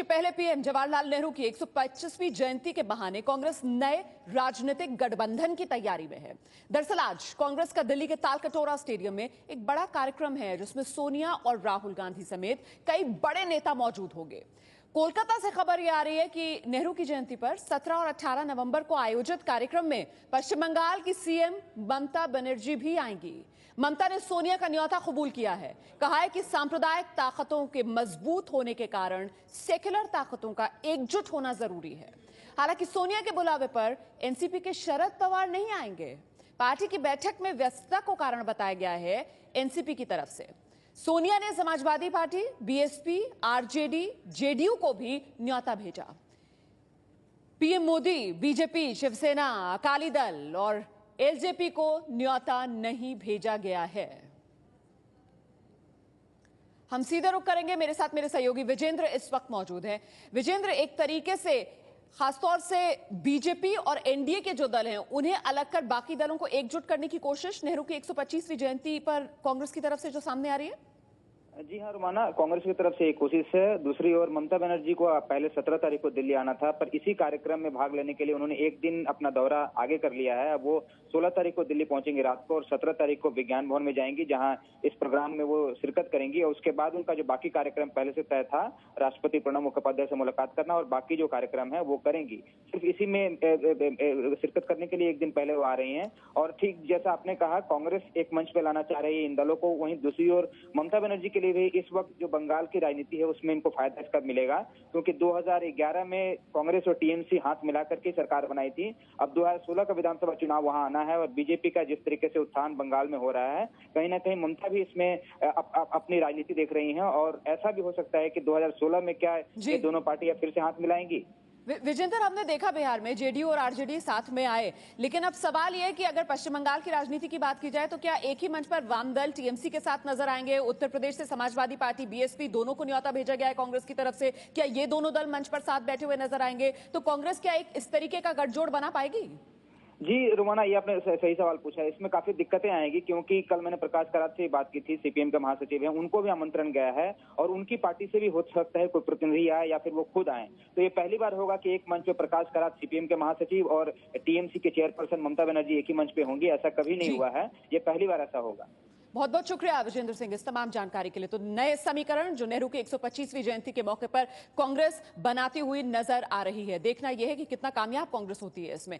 के पहले पीएम जवाहरलाल नेहरू की 125वीं जयंती के बहाने कांग्रेस नए राजनीतिक गठबंधन की तैयारी में है। दरअसल आज कांग्रेस का दिल्ली के तालकटोरा स्टेडियम में एक बड़ा कार्यक्रम है जिसमें सोनिया और राहुल गांधी समेत कई बड़े नेता मौजूद होंगे। कोलकाता से खबर यह आ रही है कि नेहरू की जयंती पर 17 और 18 नवंबर को आयोजित कार्यक्रम में पश्चिम बंगाल की सीएम ममता बनर्जी भी आएंगी। ममता ने सोनिया का न्योता कबूल किया है, कहा है कि सांप्रदायिक ताकतों के मजबूत होने के कारण सेक्युलर ताकतों का एकजुट होना जरूरी है। हालांकि सोनिया के बुलावे पर एनसीपी के शरद पवार नहीं आएंगे। पार्टी की बैठक में व्यस्तता को कारण बताया गया है एनसीपी की तरफ से। सोनिया ने Samajwadi party, BSP, RJD, JDU को भी न्योता भेजा। पीएम मोदी, बीजेपी, शिवसेना, अकाली दल और एलजेपी को न्योता नहीं भेजा गया है। हम सीधे रुख करेंगे, मेरे साथ मेरे सहयोगी विजेंद्र इस वक्त मौजूद हैं। विजेंद्र, एक तरीके से खासतौर से बीजेपी और एनडीए के जो दल हैं उन्हें अलग कर बाकी दलों को एकजुट करने की कोशिश नेहरू की 125वीं जयंती पर कांग्रेस की तरफ से जो सामने आ रही है। जी हाँ रुमाना, कांग्रेस की तरफ से एक कोशिश है। दूसरी ओर ममता बनर्जी को पहले 17 तारीख को दिल्ली आना था, पर इसी कार्यक्रम में भाग लेने के लिए उन्होंने एक दिन अपना दौरा आगे कर लिया है। अब वो 16 तारीख को दिल्ली पहुंचेंगे रात को और 17 तारीख को विज्ञान भवन में जाएंगी, जहां इस प्रोग्राम में वो शिरकत करेंगी। और उसके बाद उनका जो बाकी कार्यक्रम पहले से तय था, राष्ट्रपति प्रणब मुखोपाध्याय से मुलाकात करना और बाकी जो कार्यक्रम है वो करेंगी। सिर्फ इसी में शिरकत करने के लिए एक दिन पहले वो आ रही है। और ठीक जैसा आपने कहा, कांग्रेस एक मंच पे लाना चाह रही है इन दलों को, वहीं दूसरी ओर ममता बनर्जी के लिए भी इस वक्त जो बंगाल की राजनीति है उसमें इनको फायदा इसका मिलेगा, क्योंकि 2011 में कांग्रेस और टीएमसी हाथ मिलाकर के सरकार बनाई थी। अब 2016 का विधानसभा चुनाव वहां आना है और बीजेपी का जिस तरीके से उत्थान बंगाल में हो रहा है, कहीं ना कहीं ममता भी इसमें अपनी राजनीति देख रही है। और ऐसा भी हो सकता है कि 2016 में क्या ये दोनों पार्टियां फिर से हाथ मिलाएंगी। विजेंद्र, हमने देखा बिहार में जेडीयू और आरजेडी साथ में आए, लेकिन अब सवाल यह है कि अगर पश्चिम बंगाल की राजनीति की बात की जाए तो क्या एक ही मंच पर वाम दल टीएमसी के साथ नजर आएंगे? उत्तर प्रदेश से समाजवादी पार्टी, बीएसपी, दोनों को न्योता भेजा गया है कांग्रेस की तरफ से, क्या ये दोनों दल मंच पर साथ बैठे हुए नजर आएंगे? तो कांग्रेस क्या एक इस तरीके का गठजोड़ बना पाएगी? जी रुमाना, ये आपने सही सवाल पूछा है। इसमें काफी दिक्कतें आएंगी, क्योंकि कल मैंने प्रकाश करात से बात की थी, सीपीएम के महासचिव हैं, उनको भी आमंत्रण गया है और उनकी पार्टी से भी हो सकता है कोई प्रतिनिधि आए या फिर वो खुद आए। तो ये पहली बार होगा कि एक मंच पे प्रकाश करात, सीपीएम के महासचिव, और टीएमसी के चेयरपर्सन ममता बनर्जी एक ही मंच पे होंगी। ऐसा कभी नहीं हुआ है, ये पहली बार ऐसा होगा। बहुत बहुत शुक्रिया विजेंद्र सिंह इस तमाम जानकारी के लिए। तो नए समीकरण जो नेहरू की 125वीं जयंती के मौके पर कांग्रेस बनाती हुई नजर आ रही है, देखना यह है कि कितना कामयाब कांग्रेस होती है इसमें।